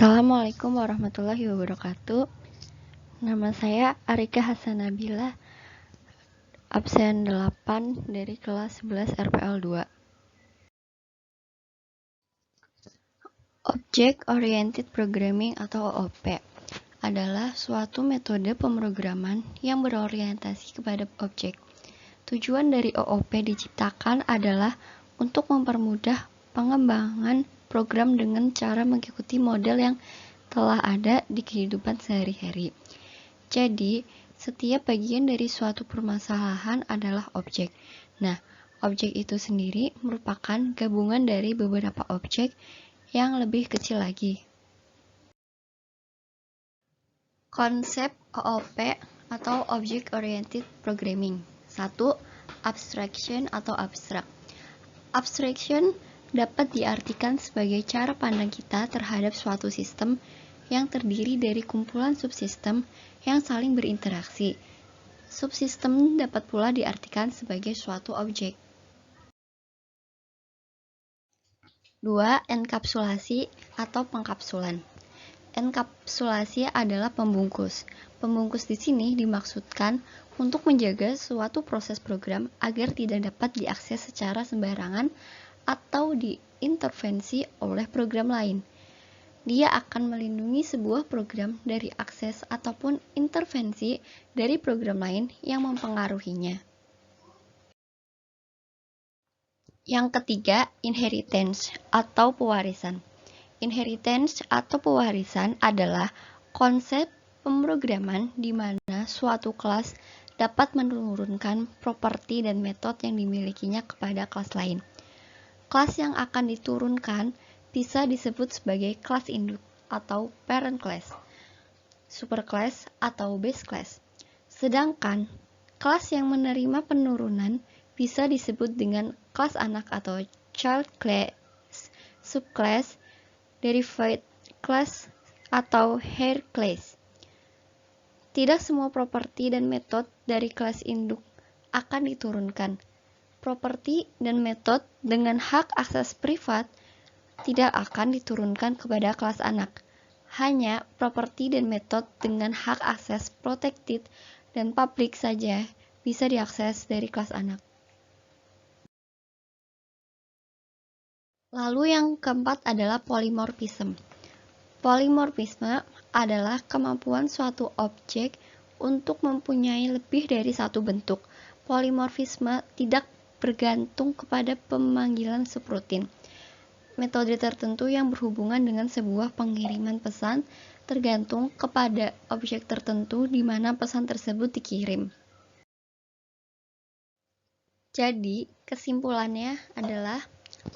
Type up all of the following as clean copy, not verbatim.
Assalamualaikum warahmatullahi wabarakatuh. Nama saya Arika Hasanabila, absen 8 dari kelas 11 RPL 2. Object Oriented Programming atau OOP adalah suatu metode pemrograman yang berorientasi kepada objek. Tujuan dari OOP diciptakan adalah untuk mempermudah pengembangan program dengan cara mengikuti model yang telah ada di kehidupan sehari-hari. Jadi, setiap bagian dari suatu permasalahan adalah objek. Nah, objek itu sendiri merupakan gabungan dari beberapa objek yang lebih kecil lagi. Konsep OOP atau Object Oriented Programming. 1. Abstraction atau abstrak. Abstraction dapat diartikan sebagai cara pandang kita terhadap suatu sistem yang terdiri dari kumpulan subsistem yang saling berinteraksi. Subsistem dapat pula diartikan sebagai suatu objek. 2. Enkapsulasi atau pengkapsulan. Enkapsulasi adalah pembungkus. Pembungkus di sini dimaksudkan untuk menjaga suatu proses program agar tidak dapat diakses secara sembarangan atau diintervensi oleh program lain. Dia akan melindungi sebuah program dari akses ataupun intervensi dari program lain yang mempengaruhinya. Yang ketiga, inheritance atau pewarisan. Inheritance atau pewarisan adalah konsep pemrograman di mana suatu kelas dapat menurunkan properti dan metode yang dimilikinya kepada kelas lain. Kelas yang akan diturunkan bisa disebut sebagai kelas induk atau parent class, superclass atau base class. Sedangkan kelas yang menerima penurunan bisa disebut dengan kelas anak atau child class, subclass, derived class, atau heir class. Tidak semua properti dan metode dari kelas induk akan diturunkan. Properti dan metode dengan hak akses privat tidak akan diturunkan kepada kelas anak. Hanya properti dan metode dengan hak akses protected dan public saja bisa diakses dari kelas anak. Lalu yang keempat adalah polymorphism. Polymorphisme adalah kemampuan suatu objek untuk mempunyai lebih dari satu bentuk. Polymorphisme tidak bergantung kepada pemanggilan subrutin. Metode tertentu yang berhubungan dengan sebuah pengiriman pesan tergantung kepada objek tertentu di mana pesan tersebut dikirim. Jadi, kesimpulannya adalah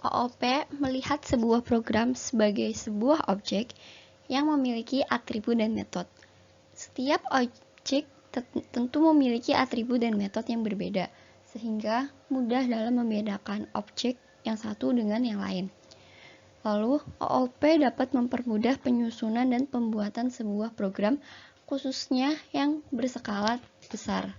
OOP melihat sebuah program sebagai sebuah objek yang memiliki atribut dan metode. Setiap objek tentu memiliki atribut dan metode yang berbeda, sehingga mudah dalam membedakan objek yang satu dengan yang lain. Lalu, OOP dapat mempermudah penyusunan dan pembuatan sebuah program, khususnya yang berskala besar.